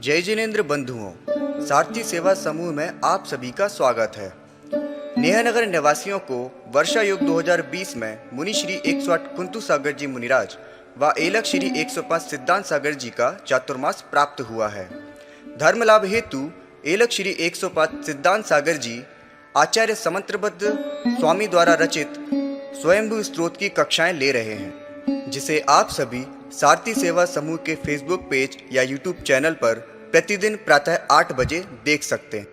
जय जिनेन्द्र बंधुओं, सारथी सेवा समूह में आप सभी का स्वागत है। नेहनगर निवासियों को वर्षा युग 2020 में मुनि श्री 108 कुंतु सागर जी मुनिराज व एलक श्री 105 सिद्धांत सागर जी का चातुर्मास प्राप्त हुआ है। धर्म लाभ हेतु एलक श्री 105 सिद्धांत सागर जी आचार्य समंत्रबद्ध स्वामी द्वारा रचित स्वयंभू स्त्रोत की कक्षाएं ले रहे हैं, जिसे आप सभी सारथी सेवा समूह के फेसबुक पेज या यूट्यूब चैनल पर प्रतिदिन प्रातः 8 बजे देख सकते हैं।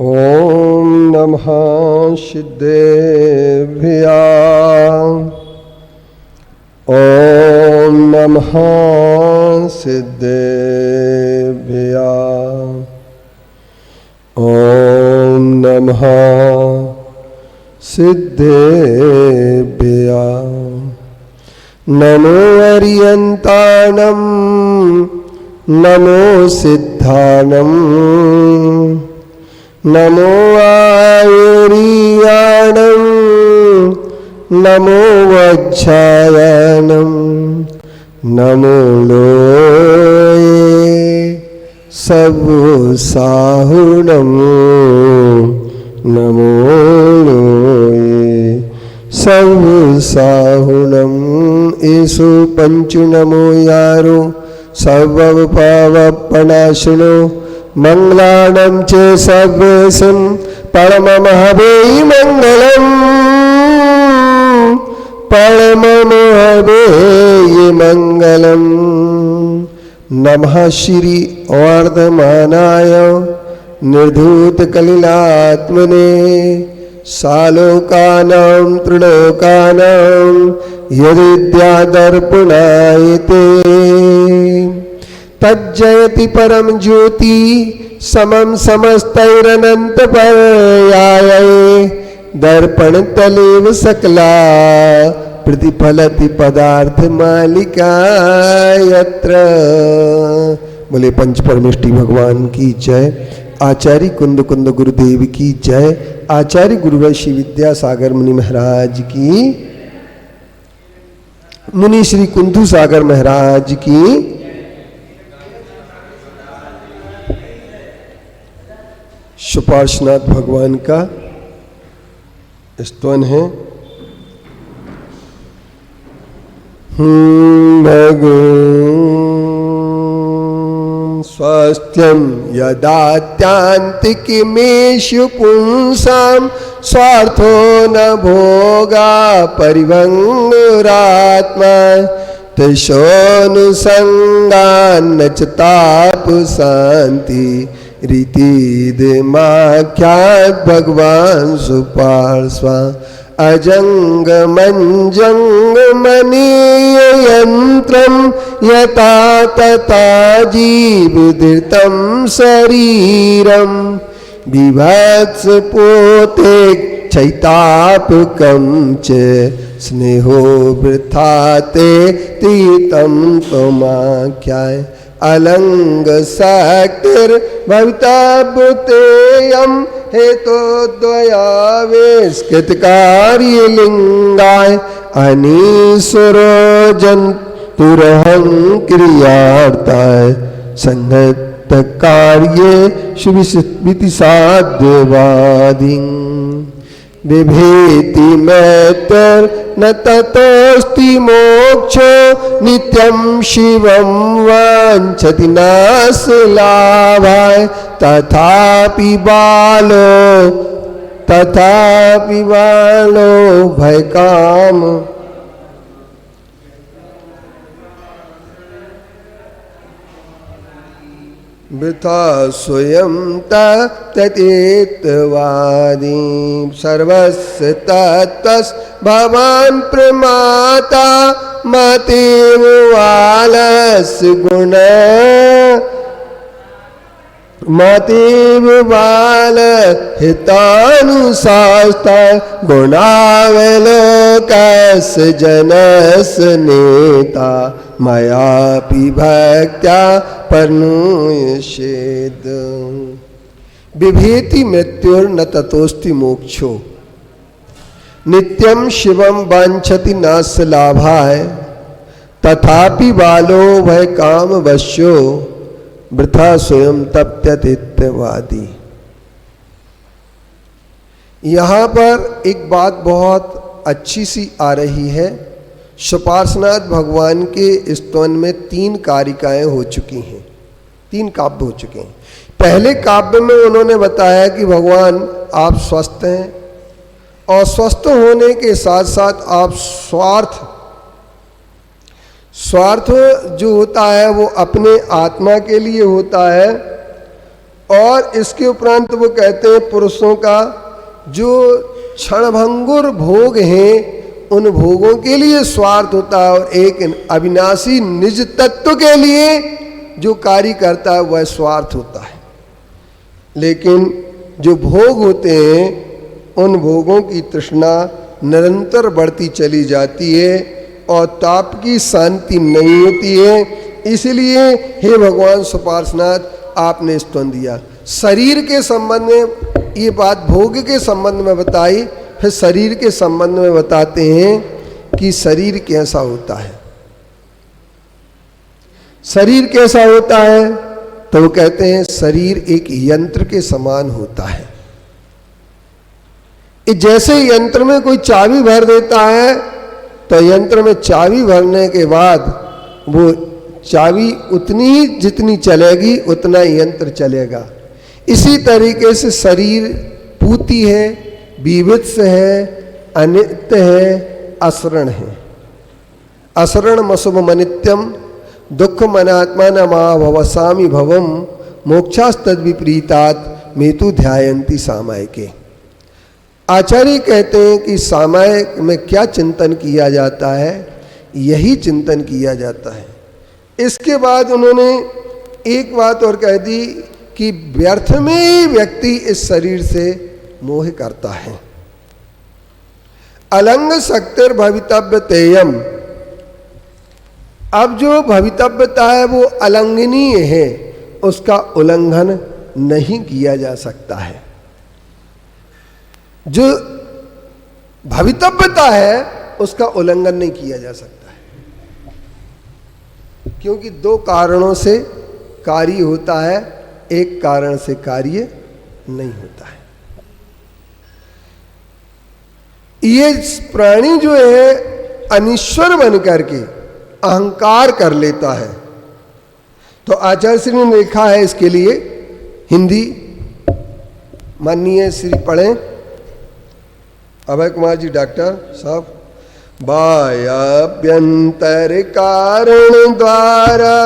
ओम नमः सिद्धेभ्या, ओम नमः सिद्धेभ्या, ओम नमः सिद्धेभ्या। नमो अर्यन्ताणं नमो सिद्धानं, नमो आयुर्याणं नमो वज्रायणं, नमो लोये सवसाहुणं, नमो लोये सवसाहुणं। एषु पंचु नमो यारो सर्वपावपनाशनो मंगलानं च सर्वेशं परममहवेहि मंगलम्, परममहवेहि मंगलम्। नमः श्री वर्धमानाय निर्धूतकलिलात्मने, सालोकानां त्रिलोकानां यदिद्यादर्पणायते। तज्जयति परम ज्योति समम समस्तैरनंत पर्याये, दर्पण तलेव सकला प्रतिफलति पदार्थ मालिका यत्र। बोले पंच परमेष्टि भगवान की जय। आचार्य कुंद कुंद गुरुदेव की जय। आचार्य गुरुवर श्री विद्यासागर मुनि महाराज की, मुनि श्री कुंदु सागर महाराज की। सुपार्श्वनाथ भगवान का स्तवन है। स्वास्थ्यं यदात्यान्तिकीमेषु पुंसां, स्वार्थो न भोगा परिभङ्गुरात्मा, तैषोऽनुसङ्गान्न च तापशान्ति रीतिदमाख्यात् भगवान् सुपार्श्वा। अजङ्गमञ्जङ्गमनीययन्त्रं यथा तथा जीवधृतं शरीरं, बिभत्सपोते चैतापकं च स्नेहो वृथा ते तीतं त्वमाख्याय। अलंग शक्तिर्भवितव्यतेयं हेतोद्वयावेष्कृतकार्यलिङ्गाय, अनीश्वरो जन्तुरहं क्रियार्ताय, संहत कार्ये शुभिस्मिति साध्यवादिं। बिभेति मैत्र न ततोऽस्ति मोक्षो, नित्यं शिवं वाञ्छति नाशलाभाय। तथापि बालो भयकाम, वृथा स्वयं ततेतवादी। सर्वस्य तत्त्वस् भवान् प्रमाता, मतेव वालस्य गुण, मतेव बाल हितानुशास्ता। गुणावलोकस्य जनस्य नेता, मयापि भक्त्या परनुष्येद। बिभेति मृत्युर्न ततोस्ति मोक्षो, नित्यम शिवम वांछति नास्य लाभाय तथापि बालो वह काम वश्यो वृथा स्वयं तप्यतीत्यवादी। यहां पर एक बात बहुत अच्छी सी आ रही है। सुपार्श्वनाथ भगवान के स्तवन में 3 कारिकाएं हो चुकी हैं, 3 काव्य हो चुके हैं। पहले काव्य में उन्होंने बताया कि भगवान आप स्वस्थ हैं और स्वस्थ होने के साथ साथ आप स्वार्थ जो होता है वो अपने आत्मा के लिए होता है। और इसके उपरांत वो कहते हैं पुरुषों का जो क्षणभंगुर भोग हैं उन भोगों के लिए स्वार्थ होता है, और एक अविनाशी निज तत्व के लिए जो कार्य करता है वह स्वार्थ होता है। लेकिन जो भोग होते हैं उन भोगों की तृष्णा निरंतर बढ़ती चली जाती है और ताप की शांति नहीं होती है। इसलिए हे भगवान सुपार्श्वनाथ आपने स्तवन दिया। शरीर के संबंध में ये बात भोग के संबंध में बताई, फिर शरीर के संबंध में बताते हैं कि शरीर कैसा होता है। शरीर कैसा होता है तो वो कहते हैं शरीर एक यंत्र के समान होता है। जैसे यंत्र में कोई चाबी भर देता है तो यंत्र में चाबी भरने के बाद वो चाबी उतनी ही जितनी चलेगी उतना ही यंत्र चलेगा। इसी तरीके से शरीर पूती है, विवित्स है, अनित्य है, असरण है। असरण मशुभ मनित्यम दुख मनात्मा न मा भवसामी भवम मोक्षास्तद विपरीतात मेतु ध्यायंती सामायिके। आचार्य कहते हैं कि सामायिक में क्या चिंतन किया जाता है, यही चिंतन किया जाता है। इसके बाद उन्होंने एक बात और कह दी कि व्यर्थ में ही व्यक्ति इस शरीर से मोह करता है। अलंग शक्तिर भवितव्य तेयम। अब जो भवितव्यता है वो अलंघनीय है, उसका उल्लंघन नहीं किया जा सकता है। जो भवितव्यता है उसका उल्लंघन नहीं किया जा सकता है, क्योंकि 2 कारणों से कार्य होता है, एक कारण से कार्य नहीं होता है। ये प्राणी जो है अनिश्वर बन करके अहंकार कर लेता है। तो आचार्य श्री ने लिखा है इसके लिए हिंदी, माननीय श्री पढ़ें अभय कुमार जी डॉक्टर साहब। बाह्याभ्यंतर कारण द्वारा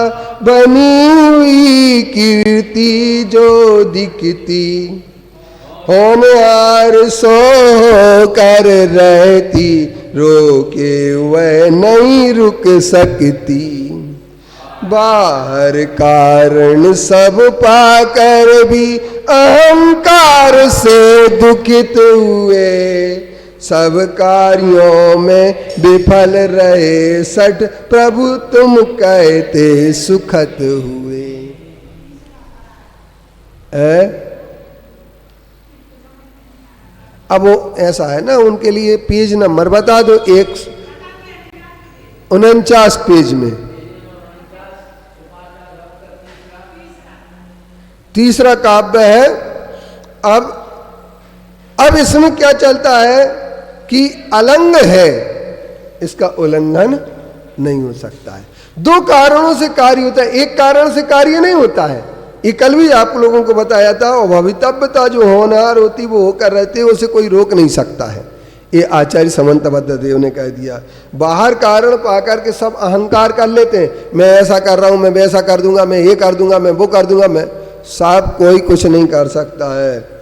बनी हुई कीर्ति जो दिखती होनहार सो कर रहती रोके वह नहीं रुक सकती। बाहर कारण सब पाकर भी अहंकार से दुखित हुए सब कार्यों में विफल रहे सठ प्रभु तुम कहते सुखत हुए। अब वो ऐसा है ना, उनके लिए पेज नंबर बता दो। 149 पेज में तीसरा काव्य है। अब इसमें क्या चलता है कि अलंग है, इसका उल्लंघन नहीं हो सकता है। 2 कारणों से कार्य होता है, एक कारण से कार्य नहीं होता है। ये कल भी आप लोगों को बताया था। और भवितव्यता जो होनहार होती वो होकर रहती है, उसे कोई रोक नहीं सकता है। ये आचार्य समंतबद्ध देव ने कह दिया। बाहर कारण पाकर के सब अहंकार कर लेते हैं, मैं ऐसा कर रहा हूं, मैं वैसा कर दूंगा, मैं ये कर दूंगा, मैं वो कर दूंगा। मैं सब कोई कुछ नहीं कर सकता है।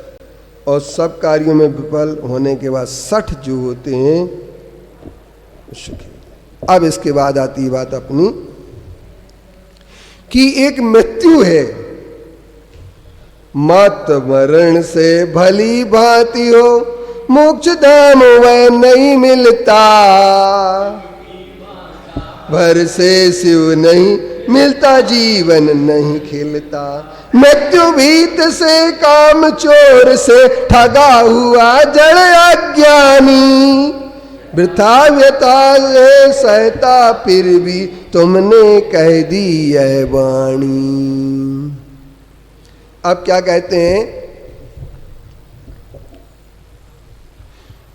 और सब कार्यों में विफल होने के बाद सठ जो होते हैं सुखी। अब इसके बाद आती है बात अपनी कि एक मृत्यु है। मत मरण से भली भांति हो मोक्ष धाम वह नहीं मिलता। भर से शिव नहीं मिलता जीवन नहीं खिलता। मृत्यु भीत से काम चोर से ठगा हुआ जड़ अज्ञानी, वृथा व्यथा से सहता फिर भी तुमने कह दी यह वाणी। अब क्या कहते हैं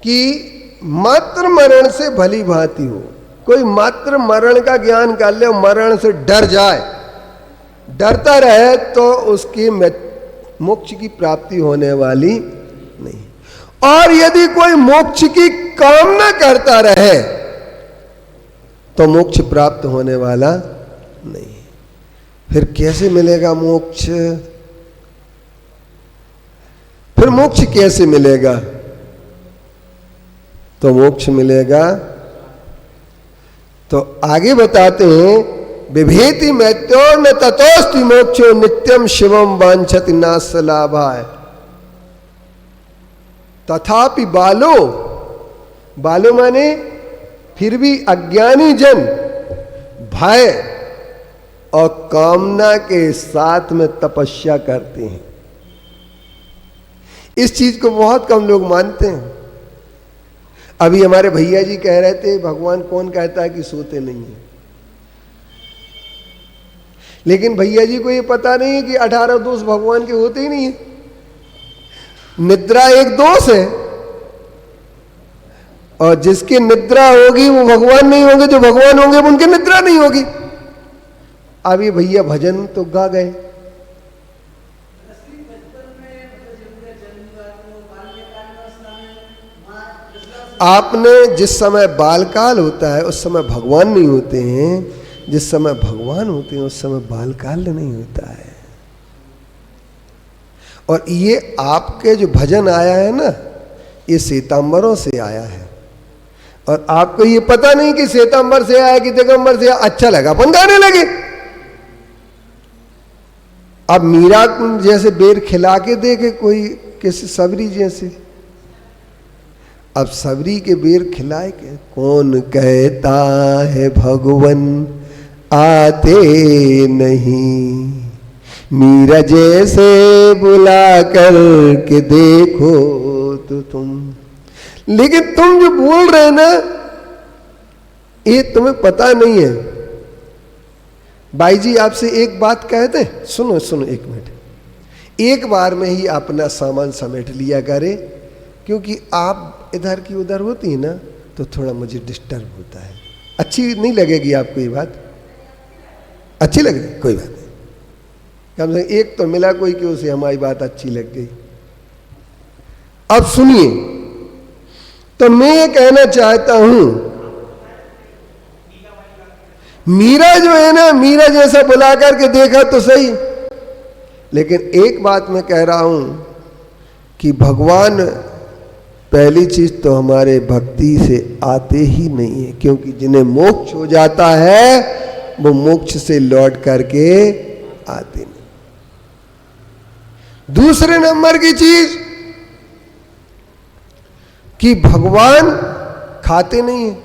कि मात्र मरण से भली भांति हो। कोई मात्र मरण का ज्ञान कर ले, मरण से डर जाए, डरता रहे तो उसकी मोक्ष की प्राप्ति होने वाली नहीं। और यदि कोई मोक्ष की कामना करता रहे तो मोक्ष प्राप्त होने वाला नहीं। फिर कैसे मिलेगा मोक्ष? फिर मोक्ष कैसे मिलेगा? तो मोक्ष मिलेगा तो आगे बताते हैं, विभेति मैत्योर न ततोस्ति मोक्षो नित्यम शिवम वांछति नास्य लाभाय। तथापि बालो, बालो माने फिर भी अज्ञानी जन भय और कामना के साथ में तपस्या करते हैं। इस चीज को बहुत कम लोग मानते हैं। अभी हमारे भैया जी कह रहे थे, भगवान कौन कहता है कि सोते नहीं है। लेकिन भैया जी को ये पता नहीं है कि 18 दोष भगवान के होते ही नहीं है। निद्रा एक दोष है, और जिसकी निद्रा होगी वो भगवान नहीं होंगे, जो भगवान होंगे वो उनकी निद्रा नहीं होगी। अब ये भैया भजन तो गा गए। आपने जिस समय बालकाल होता है उस समय भगवान नहीं होते हैं, जिस समय भगवान होते हैं उस समय बालकाल नहीं होता है। और ये आपके जो भजन आया है ना, ये श्वेतांबरों से आया है। और आपको ये पता नहीं कि श्वेतांबर से आया कि दिगंबर से आया। अच्छा लगा अपन गाने लगे। अब मीरा जैसे बेर खिला के देखे कोई, किसी सबरी जैसे। अब सबरी के बेर खिलाए के, कौन कहता है भगवन आते नहीं, मीरा जैसे बुला कर के देखो तो तुम। लेकिन तुम जो बोल रहे ना, ये तुम्हें पता नहीं है। भाई जी आपसे एक बात कह दे, सुनो सुनो एक मिनट। एक बार में ही अपना सामान समेट लिया करे, क्योंकि आप इधर की उधर होती है ना तो थोड़ा मुझे डिस्टर्ब होता है। अच्छी नहीं लगेगी आपको ये बात? अच्छी लग रही? कोई बात नहीं, कम से एक तो मिला कोई कि उसे हमारी बात अच्छी लग गई। अब सुनिए, तो मैं ये कहना चाहता हूं, मीरा जो है ना, मीरा जैसा बुला करके देखा तो सही, लेकिन एक बात मैं कह रहा हूं कि भगवान पहली चीज तो हमारे भक्ति से आते ही नहीं है, क्योंकि जिन्हें मोक्ष हो जाता है वो मोक्ष से लौट करके आते नहीं। दूसरे नंबर की चीज कि भगवान खाते नहीं है।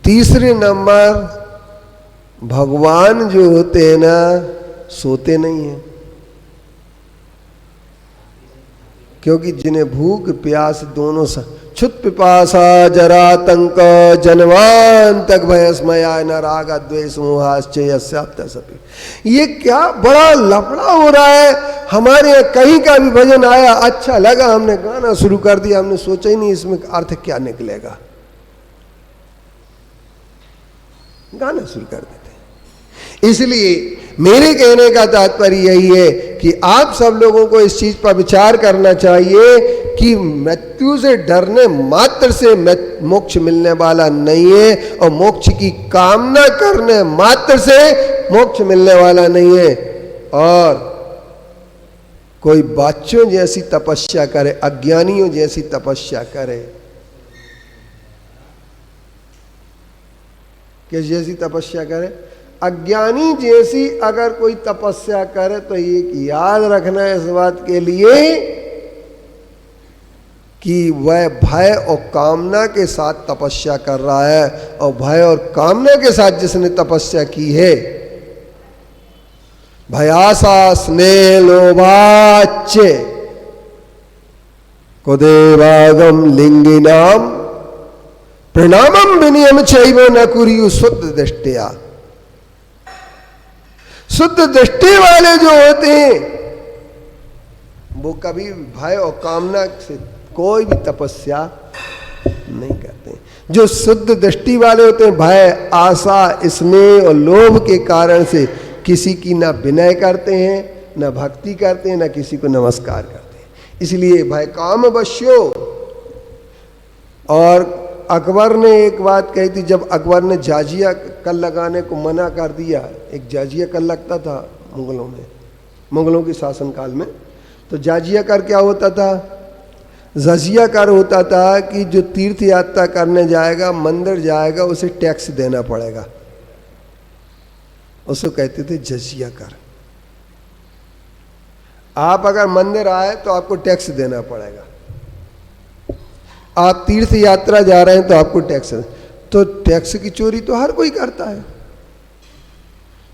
तीसरे नंबर, भगवान जो होते हैं ना सोते नहीं है, क्योंकि जिन्हें भूख प्यास दोनों क्षुत पिपासा जरातंक जनवान तक भयस्मया न राग द्वेष मोहाश्चर्य। ये क्या बड़ा लफड़ा हो रहा है। हमारे यहाँ कहीं का भी भजन आया, अच्छा लगा, हमने गाना शुरू कर दिया, हमने सोचा ही नहीं इसमें अर्थ क्या निकलेगा, गाना शुरू कर देते। इसलिए मेरे कहने का तात्पर्य यही है कि आप सब लोगों को इस चीज पर विचार करना चाहिए कि मृत्यु से डरने मात्र से मोक्ष मिलने वाला नहीं है, और मोक्ष की कामना करने मात्र से मोक्ष मिलने वाला नहीं है। और कोई बच्चों जैसी तपस्या करे, अज्ञानियों जैसी तपस्या करे, किस जैसी तपस्या करे? अज्ञानी जैसी अगर कोई तपस्या करे तो एक याद रखना है इस बात के लिए कि वह भय और कामना के साथ तपस्या कर रहा है, और भय और कामना के साथ जिसने तपस्या की है भयासा स्नेह लोभाच्च कुदेवागम लिंगिनाम प्रणामम विनियम चैव न कुरियु शुद्ध दृष्टिया। शुद्ध दृष्टि वाले जो होते हैं वो कभी भय और कामना से कोई भी तपस्या नहीं करते। जो शुद्ध दृष्टि वाले होते हैं भय आशा स्नेह और लोभ के कारण से किसी की ना विनय करते हैं, ना भक्ति करते हैं, ना किसी को नमस्कार करते हैं। इसलिए भय काम वश्यो। और अकबर ने एक बात कही थी, जब अकबर ने जाजिया कल लगाने को मना कर दिया, एक जाजिया कल लगता था मुगलों में, मुगलों के शासनकाल में, तो जाजिया कर क्या होता था? जजिया कर होता था कि जो तीर्थ यात्रा करने जाएगा, मंदिर जाएगा, उसे टैक्स देना पड़ेगा, उसको कहते थे जजिया कर। आप अगर मंदिर आए तो आपको टैक्स देना पड़ेगा, आप तीर्थ यात्रा जा रहे हैं तो आपको टैक्स। तो टैक्स की चोरी तो हर कोई करता है,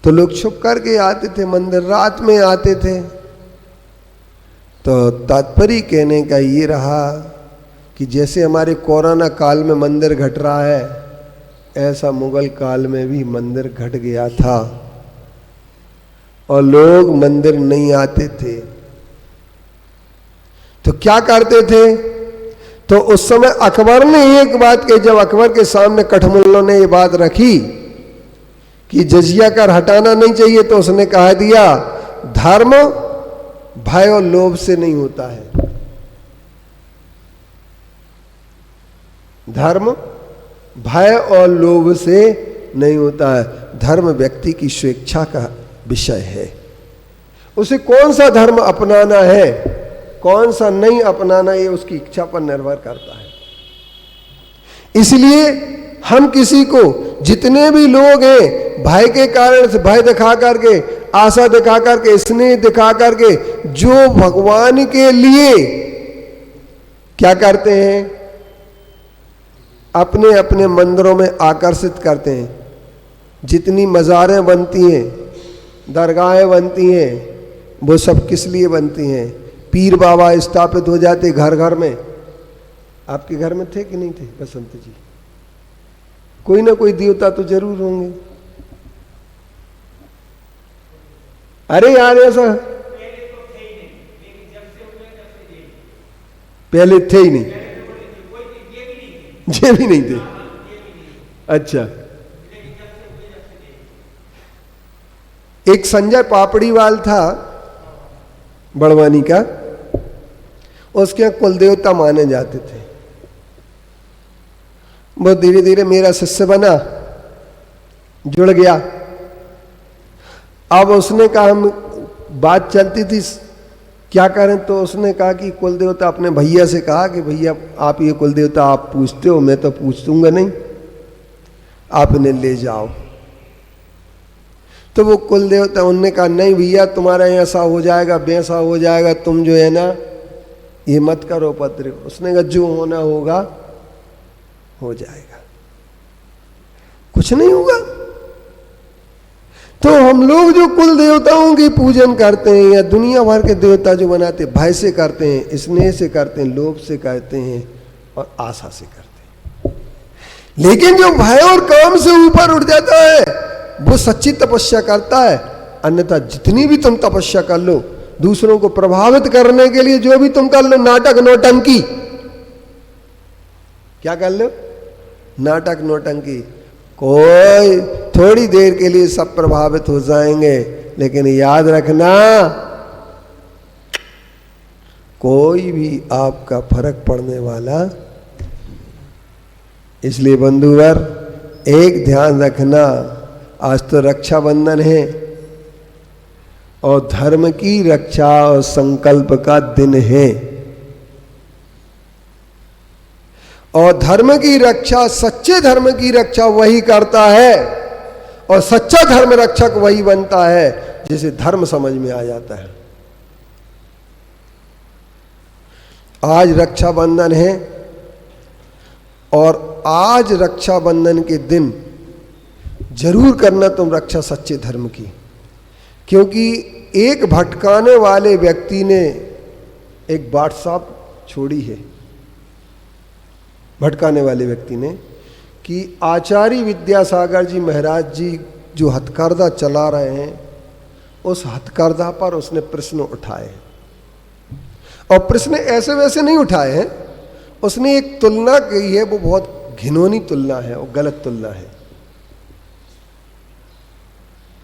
तो लोग छुप करके आते थे मंदिर, रात में आते थे। तो तात्पर्य कहने का ये रहा कि जैसे हमारे कोरोना काल में मंदिर घट रहा है, ऐसा मुगल काल में भी मंदिर घट गया था और लोग मंदिर नहीं आते थे। तो क्या करते थे? तो उस समय अकबर ने एक बात कही, जब अकबर के सामने कठमुल्लों ने ये बात रखी कि जजिया कर हटाना नहीं चाहिए, तो उसने कह दिया धर्म भय और लोभ से नहीं होता है, धर्म भय और लोभ से नहीं होता है, धर्म व्यक्ति की स्वेच्छा का विषय है। उसे कौन सा धर्म अपनाना है, कौन सा नहीं अपनाना, ये उसकी इच्छा पर निर्भर करता है। इसलिए हम किसी को, जितने भी लोग हैं, भय के कारण से, भय दिखा करके, आशा दिखा करके, स्नेह दिखा करके, जो भगवान के लिए क्या करते हैं, अपने अपने मंदिरों में आकर्षित करते हैं। जितनी मज़ारें बनती हैं, दरगाहें बनती हैं, वो सब किस लिए बनती हैं? पीर बाबा स्थापित हो जाते घर घर में। आपके घर में थे कि नहीं थे बसंत जी? कोई ना कोई देवता तो जरूर होंगे। अरे यार ऐसा पहले थे ही नहीं, ये भी नहीं थे। अच्छा, एक संजय पापड़ीवाल था बड़वानी का, उसके यहाँ कुल देवता माने जाते थे। वो धीरे धीरे मेरा शिष्य बना, जुड़ गया। अब उसने कहा, हम बात चलती थी क्या करें, तो उसने कहा कि कुल देवता, अपने भैया से कहा कि भैया आप ये कुल देवता आप पूछते हो, मैं तो पूछूंगा नहीं, आप इन्हें ले जाओ। तो वो कुल देवता, उनने कहा नहीं भैया तुम्हारा ऐसा हो जाएगा, वैसा हो जाएगा, तुम जो है ना ये मत करो उपद्रव। उसने कहा जो होना होगा हो जाएगा, कुछ नहीं होगा। तो हम लोग जो कुल देवताओं की पूजन करते हैं या दुनिया भर के देवता जो बनाते हैं, भय से करते हैं, स्नेह से करते हैं, लोभ से करते हैं और आशा से करते हैं। लेकिन जो भय और काम से ऊपर उठ जाता है वो सच्ची तपस्या करता है। अन्यथा जितनी भी तुम तपस्या कर लो, दूसरों को प्रभावित करने के लिए जो भी तुम कर लो, नाटक नौटंकी, क्या कर लो? नाटक नौटंकी, कोई थोड़ी देर के लिए सब प्रभावित हो जाएंगे, लेकिन याद रखना कोई भी आपका फर्क पड़ने वाला। इसलिए बंधुवर एक ध्यान रखना, आज तो रक्षाबंधन है और धर्म की रक्षा और संकल्प का दिन है। और धर्म की रक्षा, सच्चे धर्म की रक्षा वही करता है और सच्चा धर्म रक्षक वही बनता है जिसे धर्म समझ में आ जाता है। आज रक्षाबंधन है और आज रक्षाबंधन के दिन जरूर करना तुम रक्षा सच्चे धर्म की, क्योंकि एक भटकाने वाले व्यक्ति ने एक व्हाट्सएप छोड़ी है, भटकाने वाले व्यक्ति ने, कि आचार्य विद्यासागर जी महाराज जी जो हथकरघा चला रहे हैं, उस हथकरघा पर उसने प्रश्न उठाए हैं। और प्रश्न ऐसे वैसे नहीं उठाए हैं, उसने एक तुलना की है, वो बहुत घिनौनी तुलना है, वो गलत तुलना है।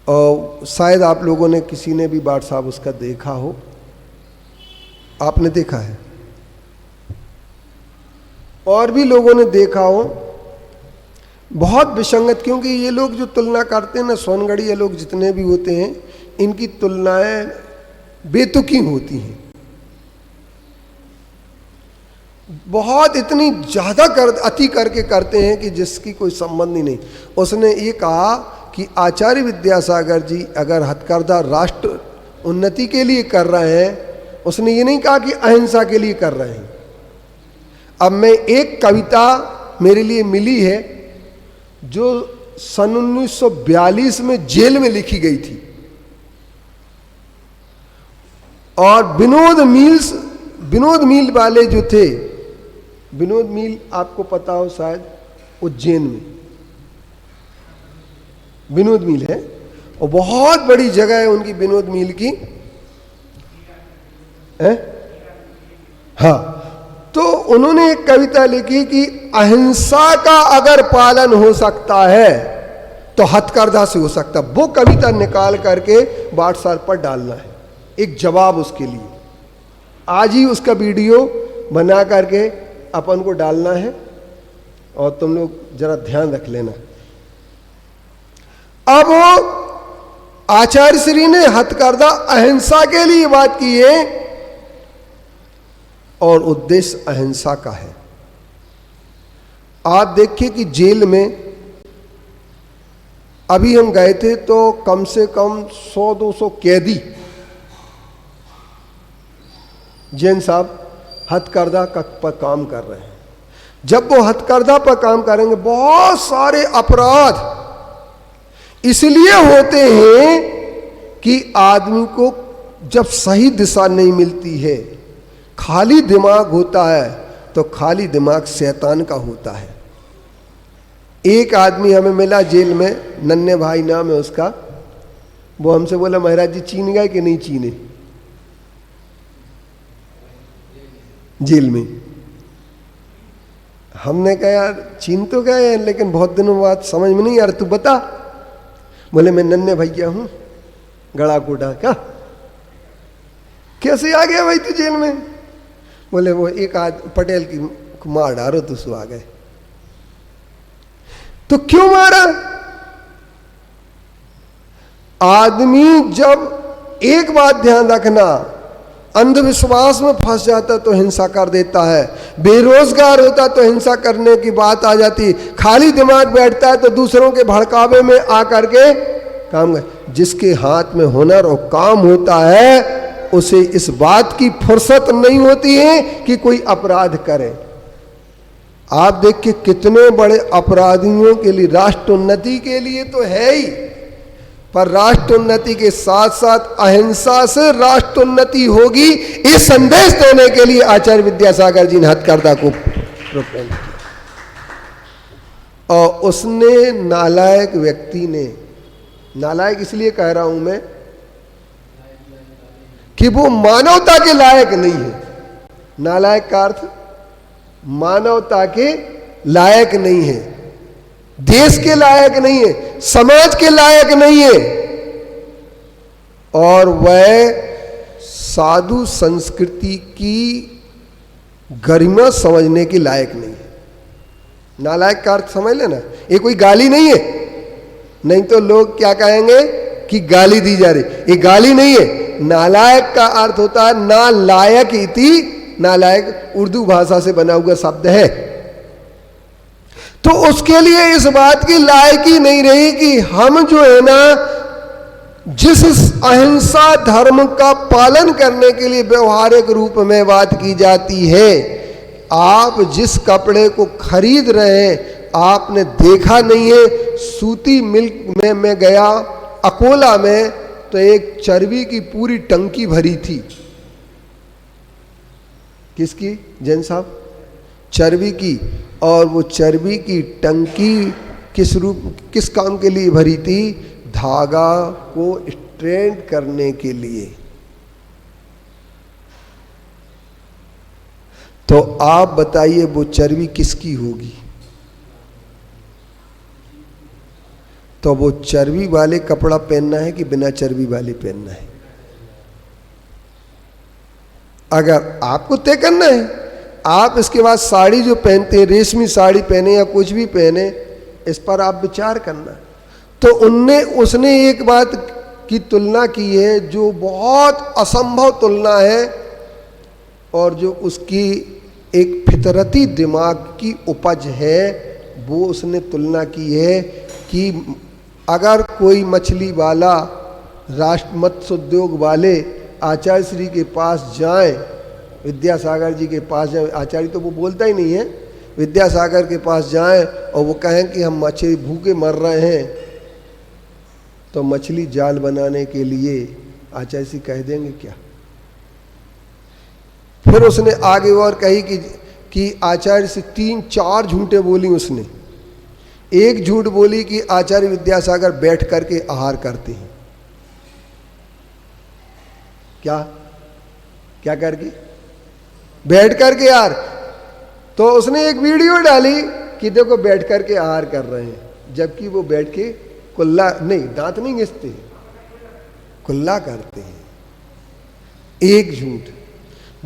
और शायद आप लोगों ने किसी ने भी व्हाट्सएप उसका देखा हो, आपने देखा है, और भी लोगों ने देखा हो। बहुत विसंगत, क्योंकि ये लोग जो तुलना करते हैं ना, सोनगढ़िया लोग जितने भी होते हैं, इनकी तुलनाएं बेतुकी होती हैं। बहुत इतनी ज्यादा अति करके करते हैं कि जिसकी कोई संबंध ही नहीं। उसने ये कहा कि आचार्य विद्यासागर जी अगर हथकरघा राष्ट्र उन्नति के लिए कर रहे हैं, उसने ये नहीं कहा कि अहिंसा के लिए कर रहे हैं। अब मैं एक कविता मेरे लिए मिली है जो सन 1942 में जेल में लिखी गई थी, और विनोद मील वाले जो थे, विनोद मील आपको पता हो शायद, उज्जैन में विनोद मील है, और बहुत बड़ी जगह है उनकी विनोद मील की है। हाँ, तो उन्होंने एक कविता लिखी कि अहिंसा का अगर पालन हो सकता है तो हथकरघा से हो सकता। वो कविता निकाल करके व्हाट्सएप पर डालना है, एक जवाब उसके लिए। आज ही उसका वीडियो बना करके अपन को डालना है, और तुम लोग जरा ध्यान रख लेना। अब आचार्य श्री ने हथकरघा अहिंसा के लिए बात की है, और उद्देश्य अहिंसा का है। आप देखिए कि जेल में अभी हम गए थे तो कम से कम 100-200 कैदी जैन साहब हथकरघा पर काम कर रहे हैं। जब वो हथकरघा पर काम करेंगे, बहुत सारे अपराध इसलिए होते हैं कि आदमी को जब सही दिशा नहीं मिलती है, खाली दिमाग होता है, तो खाली दिमाग शैतान का होता है। एक आदमी हमें मिला जेल में, नन्हे भाई नाम है उसका, वो हमसे बोला महाराज जी चीन गए कि नहीं चीने जेल में। हमने कहा यार चीन तो गए हैं, लेकिन बहुत दिनों बाद समझ में नहीं यार, तू बता। बोले मैं नन्हे भैया हूं गड़ा कोटा का। कैसे आ गया भाई तू जेल में? बोले वो एक पटेल की मार डारो तो सो आ गए। तो क्यों मारा? आदमी जब, एक बात ध्यान रखना, अंधविश्वास में फंस जाता तो हिंसा कर देता है, बेरोजगार होता तो हिंसा करने की बात आ जाती, खाली दिमाग बैठता है तो दूसरों के भड़कावे में आकर के काम कर। जिसके हाथ में हुनर और काम होता है उसे इस बात की फुर्सत नहीं होती है कि कोई अपराध करे। आप देखिए कितने बड़े अपराधियों के लिए, राष्ट्र उन्नति के लिए तो है ही, पर राष्ट्र उन्नति के साथ साथ अहिंसा से राष्ट्र उन्नति होगी, इस संदेश देने के लिए आचार्य विद्यासागर जी ने हथकरघा को प्रोपेल किया। और उसने नालायक व्यक्ति ने, नालायक इसलिए कह रहा हूं मैं कि वो मानवता के लायक नहीं है। नालायक का अर्थ मानवता के लायक नहीं है, देश के लायक नहीं है, समाज के लायक नहीं है, और वह साधु संस्कृति की गरिमा समझने के लायक नहीं है। नालायक का अर्थ समझ लेना, ये कोई गाली नहीं है, नहीं तो लोग क्या कहेंगे कि गाली दी जा रही, ये गाली नहीं है। नालायक का अर्थ होता है नालायक इति, नालायक उर्दू भाषा से बना हुआ शब्द है। तो उसके लिए इस बात की लायकी नहीं रही कि हम जो है ना, जिस अहिंसा धर्म का पालन करने के लिए व्यवहारिक रूप में बात की जाती है, आप जिस कपड़े को खरीद रहे हैं आपने देखा नहीं है। सूती मिल्क में मैं गया अकोला में, तो एक चर्बी की पूरी टंकी भरी थी। किसकी जैन साहब? चर्बी की। और वो चर्बी की टंकी किस काम के लिए भरी थी? धागा को स्ट्रेंथ करने के लिए। तो आप बताइए वो चर्बी किसकी होगी? तो वो चर्बी वाले कपड़ा पहनना है कि बिना चर्बी वाले पहनना है? अगर आपको तय करना है, आप इसके बाद साड़ी जो पहनते हैं, रेशमी साड़ी पहने या कुछ भी पहने, इस पर आप विचार करना। तो उसने एक बात की तुलना की है जो बहुत असंभव तुलना है, और जो उसकी एक फितरती दिमाग की उपज है, वो उसने तुलना की है कि अगर कोई मछली वाला, राष्ट्र मत्स्य उद्योग वाले आचार्य श्री के पास जाएं, विद्यासागर जी के पास जाएं, आचार्य तो वो बोलता ही नहीं है, विद्यासागर के पास जाएं और वो कहें कि हम मछली भूखे मर रहे हैं, तो मछली जाल बनाने के लिए आचार्य श्री कह देंगे क्या? फिर उसने आगे और कही कि आचार्य से 3-4 झूठे बोली उसने। एक झूठ बोली कि आचार्य विद्यासागर बैठ करके आहार करते हैं। क्या करके? बैठ करके यार। तो उसने एक वीडियो डाली कि देखो बैठ करके आहार कर रहे हैं, जबकि वो बैठ के कुल्ला नहीं, दांत नहीं घिसते, कुल्ला करते हैं। एक झूठ।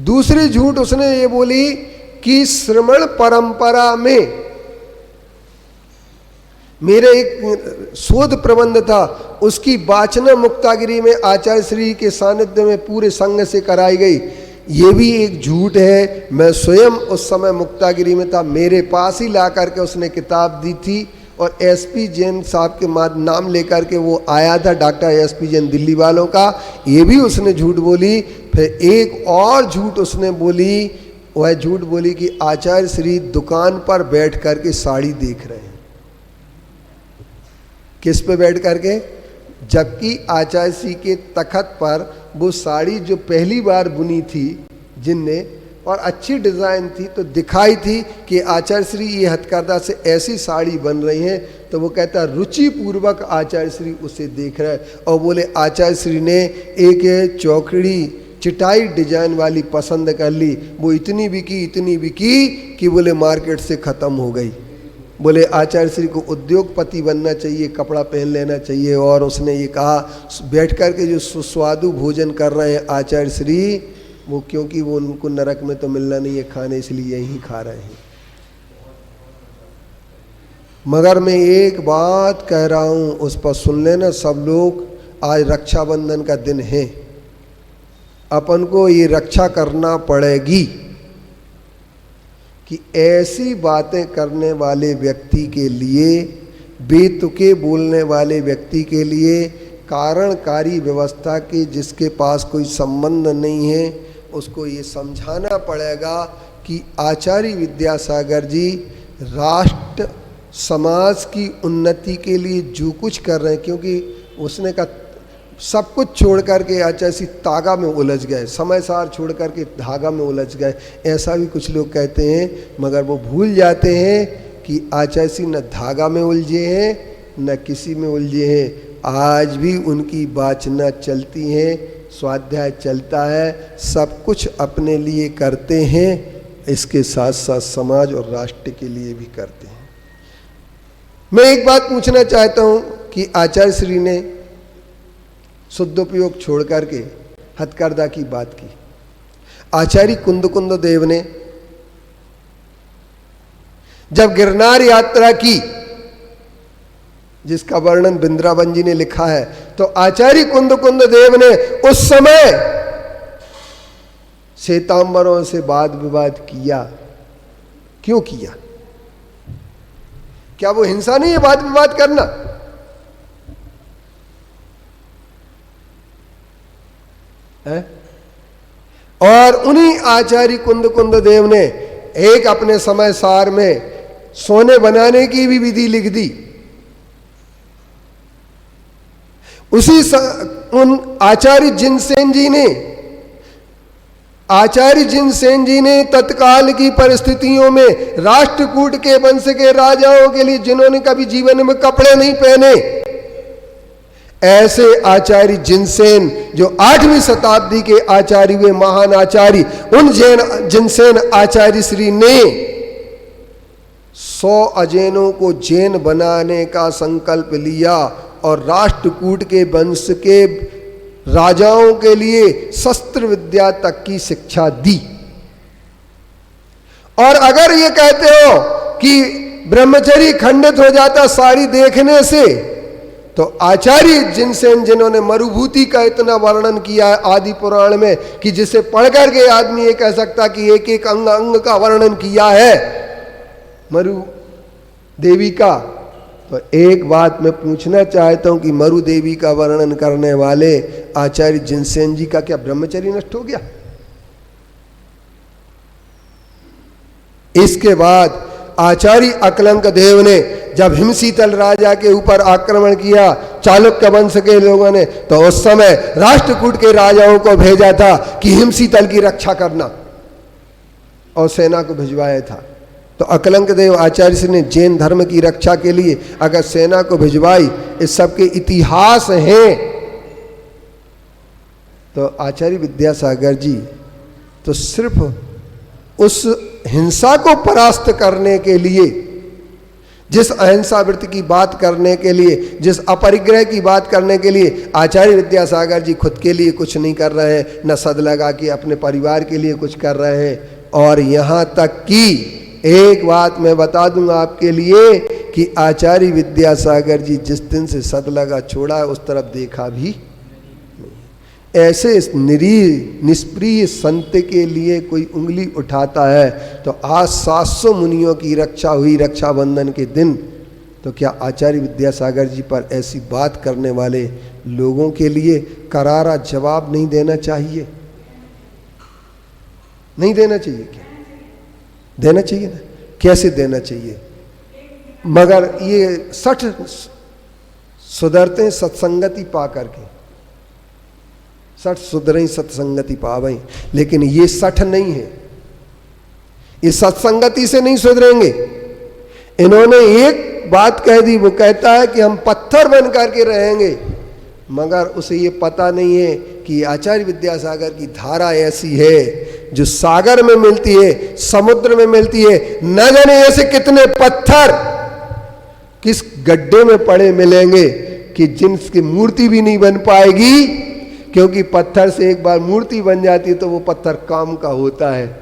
दूसरी झूठ उसने ये बोली कि श्रमण परंपरा में, मेरे एक शोध प्रबंध था, उसकी वाचना मुक्तागिरी में आचार्य श्री के सानिध्य में पूरे संघ से कराई गई। ये भी एक झूठ है। मैं स्वयं उस समय मुक्तागिरी में था, मेरे पास ही ला करके उसने किताब दी थी, और एसपी जैन साहब के नाम लेकर के वो आया था, डॉक्टर एसपी जैन दिल्ली वालों का। ये भी उसने झूठ बोली। फिर एक और झूठ उसने बोली, वह झूठ बोली कि आचार्य श्री दुकान पर बैठ करके साड़ी देख रहे हैं। किस पे बैठ करके? जबकि आचार्य श्री के तखत पर वो साड़ी जो पहली बार बुनी थी जिनने, और अच्छी डिज़ाइन थी, तो दिखाई थी कि आचार्य श्री ये हथकरघा से ऐसी साड़ी बन रही है। तो वो कहता रुचि पूर्वक आचार्य श्री उसे देख रहे हैं, और बोले आचार्य श्री ने एक चौकड़ी चिटाई डिजाइन वाली पसंद कर ली। वो इतनी बिकी कि बोले मार्केट से ख़त्म हो गई। बोले आचार्य श्री को उद्योगपति बनना चाहिए, कपड़ा पहन लेना चाहिए। और उसने ये कहा बैठ कर के जो सुस्वादु भोजन कर रहे हैं आचार्य श्री, वो क्योंकि वो उनको नरक में तो मिलना नहीं है खाने, इसलिए यहीं खा रहे हैं। मगर मैं एक बात कह रहा हूँ, उस पर सुन लेना सब लोग। आज रक्षाबंधन का दिन है, अपन को ये रक्षा करना पड़ेगी कि ऐसी बातें करने वाले व्यक्ति के लिए, बेतुके बोलने वाले व्यक्ति के लिए, कारणकारी व्यवस्था के जिसके पास कोई संबंध नहीं है, उसको ये समझाना पड़ेगा कि आचार्य विद्यासागर जी राष्ट्र समाज की उन्नति के लिए जो कुछ कर रहे हैं, क्योंकि उसने कहा सब कुछ छोड़ करके आचार्य श्री तागा में उलझ गए, समय सार छोड़ करके धागा में उलझ गए, ऐसा भी कुछ लोग कहते हैं। मगर वो भूल जाते हैं कि आचार्य श्री न धागा में उलझे हैं न किसी में उलझे हैं। आज भी उनकी वाचना चलती है, स्वाध्याय चलता है, सब कुछ अपने लिए करते हैं, इसके साथ साथ समाज और राष्ट्र के लिए भी करते हैं। मैं एक बात पूछना चाहता हूँ कि आचार्य श्री ने शुद्धोपयोग छोड़ करके हथकरघा की बात की। आचार्य कुंद देव ने जब गिरनार यात्रा की, जिसका वर्णन बिंद्रावन जी ने लिखा है, तो आचार्य कुंद देव ने उस समय श्वेतांबरों से वाद विवाद किया। क्यों किया? क्या वो हिंसा नहीं है वाद विवाद करना? है? और उन्हीं आचार्य कुंद देव ने एक अपने समय सार में सोने बनाने की भी विधि लिख दी। उन आचार्य जिनसेन जी ने तत्काल की परिस्थितियों में राष्ट्रकूट के वंश के राजाओं के लिए, जिन्होंने कभी जीवन में कपड़े नहीं पहने, ऐसे आचार्य जिनसेन जो 8वीं शताब्दी के आचार्य हुए, महान आचार्य, उन जिनसेन आचार्य श्री ने 100 अजैनों को जैन बनाने का संकल्प लिया और राष्ट्रकूट के वंश के राजाओं के लिए शस्त्र विद्या तक की शिक्षा दी। और अगर ये कहते हो कि ब्रह्मचर्य खंडित हो जाता साड़ी देखने से, तो आचार्य जिनसेन, जिन्होंने मरुभूति का इतना वर्णन किया है आदि पुराण में कि जिसे पढ़कर के आदमी ये कह सकता कि एक एक अंग अंग का वर्णन किया है मरु देवी का, तो एक बात मैं पूछना चाहता हूं कि मरु देवी का वर्णन करने वाले आचार्य जिनसेन जी का क्या ब्रह्मचर्य नष्ट हो गया? इसके बाद आचार्य अकलंक देव ने जब हिमशीतल राजा के ऊपर आक्रमण किया चालुक्य वंश के लोगों ने, तो उस समय राष्ट्रकूट के राजाओं को भेजा था कि हिमशीतल की रक्षा करना, और सेना को भिजवाया था। तो अकलंक देव आचार्य से ने जैन धर्म की रक्षा के लिए अगर सेना को भिजवाई, इस सब के इतिहास हैं। तो आचार्य विद्यासागर जी तो सिर्फ उस हिंसा को परास्त करने के लिए, जिस अहिंसा वृत्ति की बात करने के लिए, जिस अपरिग्रह की बात करने के लिए आचार्य विद्यासागर जी खुद के लिए कुछ नहीं कर रहे हैं, न सद लगा के अपने परिवार के लिए कुछ कर रहे हैं। और यहाँ तक कि एक बात मैं बता दूंगा आपके लिए कि आचार्य विद्यासागर जी जिस दिन से सद लगा छोड़ा है, उस तरफ देखा भी नहीं। ऐसे निरीह निष्प्रिय संत के लिए कोई उंगली उठाता है तो आज 700 मुनियों की रक्षा हुई रक्षाबंधन के दिन, तो क्या आचार्य विद्यासागर जी पर ऐसी बात करने वाले लोगों के लिए करारा जवाब नहीं देना चाहिए? नहीं देना चाहिए क्या? देना चाहिए ना। कैसे देना चाहिए? मगर ये 60 सुधरते हैं सत्संगति पा करके, 60 सुधरें सत्संगति पावें, लेकिन ये 60 नहीं है, ये सत्संगति से नहीं सुधरेंगे। इन्होंने एक बात कह दी, वो कहता है कि हम पत्थर बन करके रहेंगे, मगर उसे ये पता नहीं है कि आचार्य विद्यासागर की धारा ऐसी है जो सागर में मिलती है, समुद्र में मिलती है। न जाने ऐसे कितने पत्थर किस गड्ढे में पड़े मिलेंगे कि जिनकी मूर्ति भी नहीं बन पाएगी, क्योंकि पत्थर से एक बार मूर्ति बन जाती है तो वो पत्थर काम का होता है।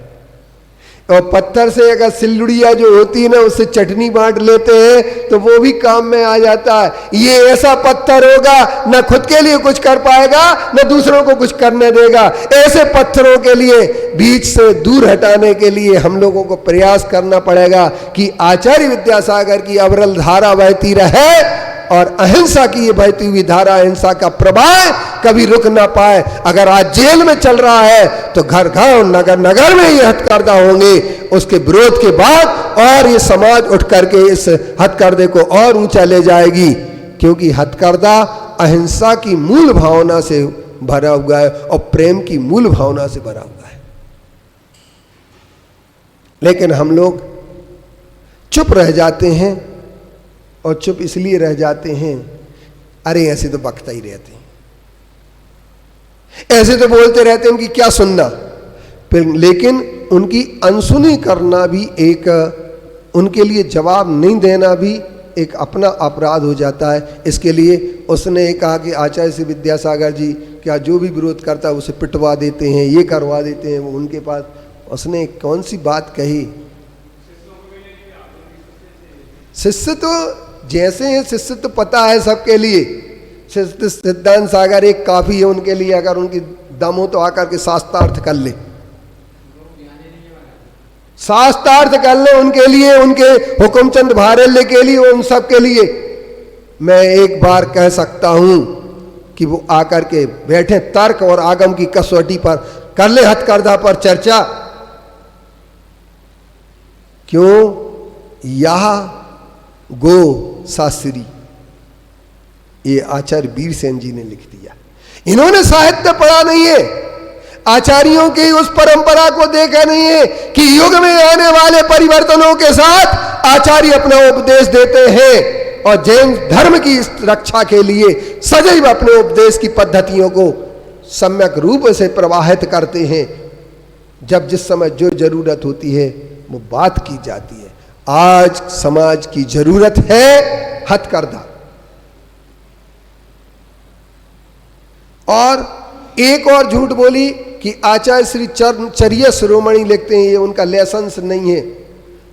और पत्थर से अगर सिल्लुड़िया जो होती है ना, उससे चटनी बांट लेते हैं तो वो भी काम में आ जाता है। ये ऐसा पत्थर होगा न खुद के लिए कुछ कर पाएगा न दूसरों को कुछ करने देगा। ऐसे पत्थरों के लिए बीच से दूर हटाने के लिए हम लोगों को प्रयास करना पड़ेगा कि आचार्य विद्यासागर की अविरल धारा बहती रहे और अहिंसा की ये बहती हुई धारा, अहिंसा का प्रवाह कभी रुक ना पाए। अगर आज जेल में चल रहा है तो घर घर नगर नगर में ये हथकर्धा होंगे, उसके विरोध के बाद और ये समाज उठ करके इस हथकर्धे को और ऊंचा ले जाएगी, क्योंकि हथकर्धा अहिंसा की मूल भावना से भरा हुआ है और प्रेम की मूल भावना से भरा हुआ है। लेकिन हम लोग चुप रह जाते हैं, और चुप इसलिए रह जाते हैं, अरे ऐसे तो बकता ही रहते हैं, ऐसे तो बोलते रहते हैं, उनकी क्या सुनना। लेकिन उनकी अनसुनी करना भी एक, उनके लिए जवाब नहीं देना भी एक अपना अपराध हो जाता है। इसके लिए उसने कहा कि आचार्य से विद्यासागर जी क्या जो भी विरोध करता है उसे पिटवा देते हैं, ये करवा देते हैं, वो उनके पास। उसने कौन सी बात कही? शिष्य तो जैसे हैं, शिष्य तो पता है सबके लिए। सिद्धांत सागर एक काफी है उनके लिए, अगर उनकी दम हो तो आकर के शास्त्रार्थ कर ले, शास्त्रार्थ कर ले उनके लिए, उनके हुकुमचंद भारल्य के लिए, उन सब के लिए। मैं एक बार कह सकता हूं कि वो आकर के बैठे, तर्क और आगम की कसौटी पर कर ले हथकर्धा पर चर्चा। क्यों? यह गो शास्त्री ये आचार्य वीरसेन जी ने लिख दिया। इन्होंने साहित्य पढ़ा नहीं है, आचार्यों की उस परंपरा को देखा नहीं है कि युग में आने वाले परिवर्तनों के साथ आचार्य अपना उपदेश देते हैं और जैन धर्म की रक्षा के लिए सदैव अपने उपदेश की पद्धतियों को सम्यक रूप से प्रवाहित करते हैं। जब जिस समय जो जरूरत होती है वो बात की जाती है। आज समाज की जरूरत है हथकरघा। और एक और झूठ बोली कि आचार्य श्री चर्या शिरोमणि लिखते हैं, ये उनका लाइसेंस नहीं है,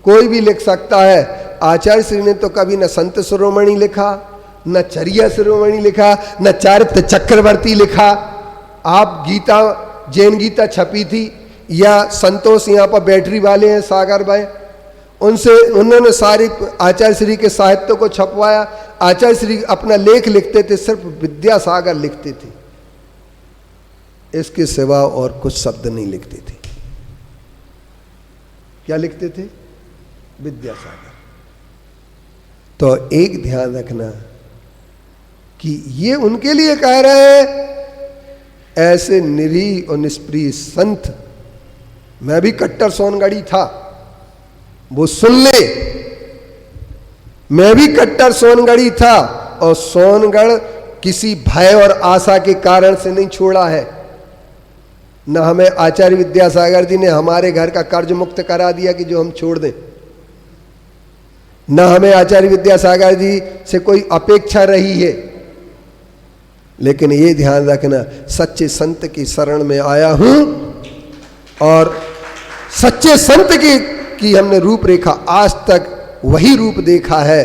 कोई भी लिख सकता है। आचार्य श्री ने तो कभी न संत शिरोमणि लिखा, न चर्या शिरोमणि लिखा, न चारित्र चक्रवर्ती लिखा। आप गीता, जैन गीता छपी थी, या संतोष यहाँ पर बैटरी वाले हैं सागर भाई, उन्होंने सारी आचार्य श्री के साहित्य को छपवाया। आचार्य श्री अपना लेख लिखते थे, सिर्फ विद्यासागर लिखते थे, इसके सिवा और कुछ शब्द नहीं लिखते थे। क्या लिखते थे? विद्यासागर। तो एक ध्यान रखना कि ये उनके लिए कह रहे हैं, ऐसे निरीह और निष्प्रिय संत। मैं भी कट्टर सोनगढ़ी था, वो सुन ले, मैं भी कट्टर सोनगढ़ी था, और सोनगढ़ किसी भय और आशा के कारण से नहीं छोड़ा है। न हमें आचार्य विद्यासागर जी ने हमारे घर का कर्ज मुक्त करा दिया कि जो हम छोड़ दें, न हमें आचार्य विद्यासागर जी से कोई अपेक्षा रही है। लेकिन ये ध्यान रखना, सच्चे संत की शरण में आया हूं और सच्चे संत की हमने रूपरेखा आज तक वही रूप देखा है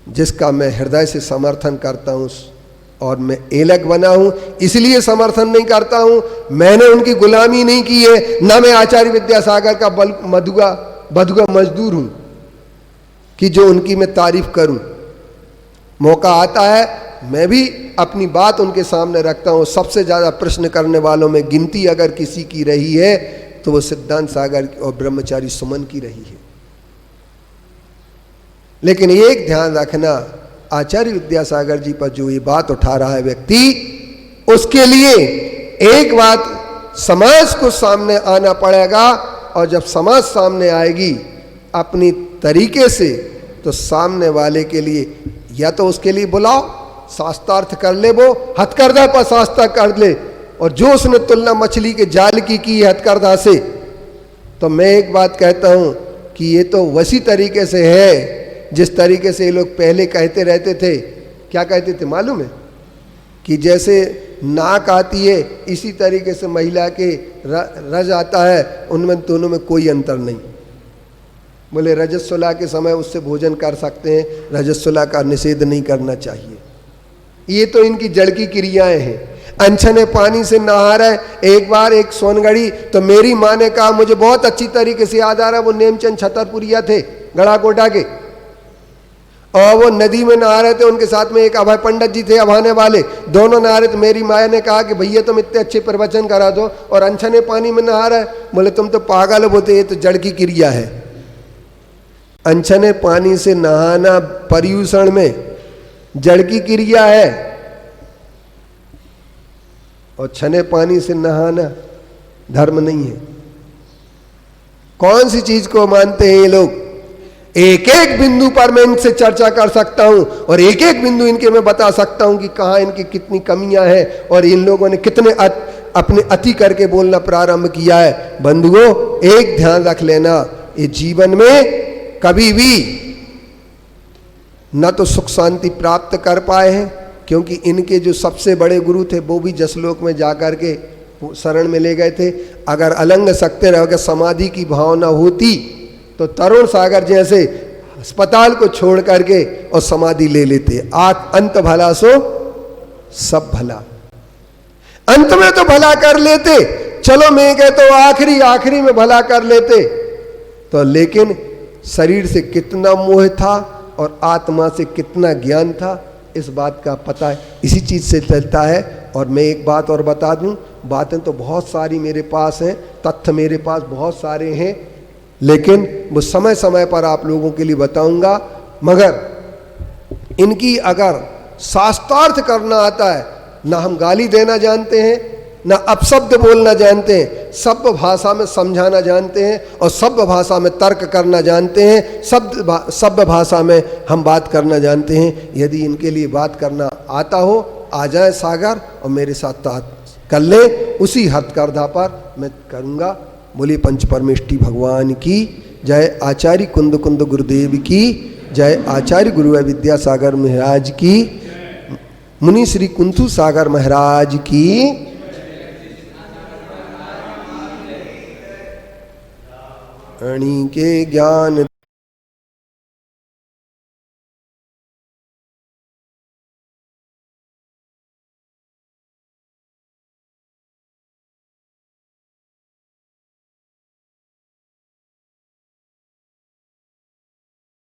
जिसका मैं हृदय से समर्थन करता हूं। और मैं एलक बना हूं इसलिए समर्थन नहीं करता हूं, मैंने उनकी गुलामी नहीं की है, ना मैं आचार्य विद्यासागर का बधुआ मजदूर हूं कि जो उनकी मैं तारीफ करूं। मौका आता है मैं भी अपनी बात उनके सामने रखता हूं। सबसे ज्यादा प्रश्न करने वालों में गिनती अगर किसी की रही है तो वो सिद्धांत सागर और ब्रह्मचारी सुमन की रही है। लेकिन एक ध्यान रखना, आचार्य विद्यासागर जी पर जो ये बात उठा रहा है व्यक्ति, उसके लिए एक बात समाज को सामने आना पड़ेगा, और जब समाज सामने आएगी अपनी तरीके से, तो सामने वाले के लिए या तो उसके लिए बुलाओ, शास्त्रार्थ कर ले, वो हथकरघा पर शास्त्र कर ले, और जो उसने तुलना मछली के जाल की है हथकरघा से, तो मैं एक बात कहता हूं कि ये तो वैसी तरीके से है जिस तरीके से ये लोग पहले कहते रहते थे। क्या कहते थे मालूम है? कि जैसे नाक आती है इसी तरीके से महिला के रज आता है, उनमें दोनों में कोई अंतर नहीं। बोले रजस्वला के समय उससे भोजन कर सकते हैं, रजस्वला का निषेध नहीं करना चाहिए। ये तो इनकी जड़ की क्रियाएं हैं। अनछने पानी से नहा रहे, एक बार एक सोनगढ़ी, तो मेरी माँ ने कहा, मुझे बहुत अच्छी तरीके से याद आ रहा है, वो नेमचंद छतरपुरिया थे गढ़ाकोटा के, और वो नदी में नहा रहे थे, उनके साथ में एक अभय पंडित जी थे अभाने वाले, दोनों नहा रहे थे। मेरी माँ ने कहा कि भैया तुम इतने अच्छे प्रवचन करा दो और अनछने पानी में नहा रहे। बोले तुम तो पागल हो, बोलते ये तो जड़ की क्रिया है। अनछने पानी से नहाना पर्यूषण में जड़ की क्रिया है, और छने पानी से नहाना धर्म नहीं है। कौन सी चीज को मानते हैं ये लोग? एक एक बिंदु पर मैं इनसे चर्चा कर सकता हूं, और एक एक बिंदु इनके मैं बता सकता हूं कि कहां इनकी कितनी कमियां हैं, और इन लोगों ने कितने अपने अति करके बोलना प्रारंभ किया है। बंधुओं, एक ध्यान रख लेना, ये जीवन में कभी भी न तो सुख शांति प्राप्त कर पाए हैं, क्योंकि इनके जो सबसे बड़े गुरु थे वो भी जसलोक में जाकर के शरण में ले गए थे। अगर अलंग सकते रह गए, समाधि की भावना होती, तो तरुण सागर जैसे अस्पताल को छोड़ करके और समाधि ले लेते। अंत भला सो सब भला, अंत में तो भला कर लेते। चलो मैं कहता हूं आखिरी में भला कर लेते तो, लेकिन शरीर से कितना मोह था और आत्मा से कितना ज्ञान था, इस बात का पता है। इसी चीज से चलता है। और मैं एक बात और बता दूं, बातें तो बहुत सारी मेरे पास हैं, तथ्य मेरे पास बहुत सारे हैं, लेकिन वो समय समय पर आप लोगों के लिए बताऊंगा। मगर इनकी अगर शास्त्रार्थ करना आता है। ना हम गाली देना जानते हैं, ना अपशब्द बोलना जानते हैं, सभ्य भाषा में समझाना जानते हैं और सभ्य भाषा में तर्क करना जानते हैं, सभ्य भाषा में हम बात करना जानते हैं। यदि इनके लिए बात करना आता हो, आ जाए सागर और मेरे साथ बात कर ले, उसी हथकरघा पर मैं करूँगा। बोलिए पंच परमेष्टि भगवान की जय, आचार्य कुंद कुंद गुरुदेव की जय, आचार्य गुरु विद्यासागर महाराज की, मुनि श्री कुंथु सागर महाराज की। अणि के ज्ञान